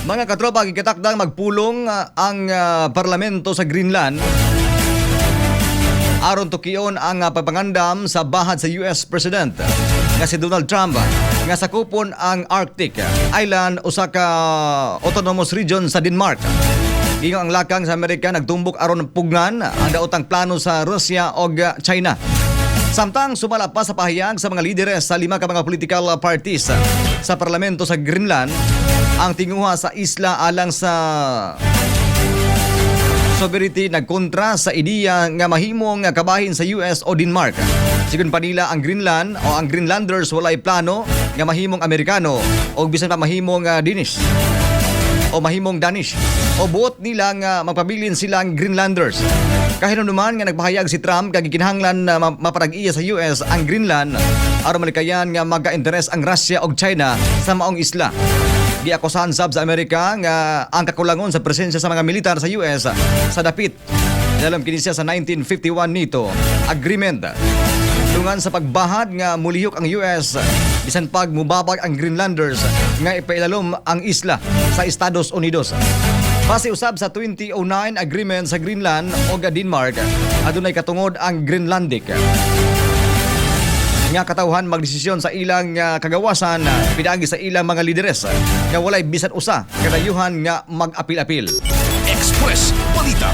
Mga katropa, gikitakdang magpulong ang parlamento sa Greenland aron tukion ang pagpangandam sa bahad sa US President nga si Donald Trump nga sakupon ang Arctic Island usa ka autonomous region sa Denmark. Gingon ang lakang sa Amerika nagtumbok aron pugnan ang daotang plano sa Russia ug China. Samtang sumala pa sa pahayag sa mga lideres sa 5 ka mga political parties sa parlamento sa Greenland ang tinguha sa isla alang sa sovereignty nagkontra sa ideya nga mahimong kabahin sa US o Denmark. Sigon pa nila ang Greenland o ang Greenlanders walay plano nga mahimong Amerikano o bisan pa mahimong Danish o mahimong Danish o buot nila nga magpabilin silang Greenlanders. Kahinuman nga nagpahayag si Trump kag gikinahanglan na maparag-iya sa US ang Greenland aron malikayan nga magka-interes ang Russia ug China sa maong isla. Giakusahan sab sa Amerika nga ang kakulangon sa presensya sa mga militar sa US sa dapit. Dalam kini siya sa 1951 nito agreement tungan sa pagbahad nga mulihok ang US bisan pag mubabag ang Greenlanders nga ipailalom ang isla sa Estados Unidos. Base usab sa 2009 agreement sa Greenland o Denmark adunay katungod ang Greenlandic nga katawhan magdesisyon sa ilang kagawasan pinagi sa ilang mga lideres nga walay bisan usa kadayuhan nga mag-apil-apil. Express Balita.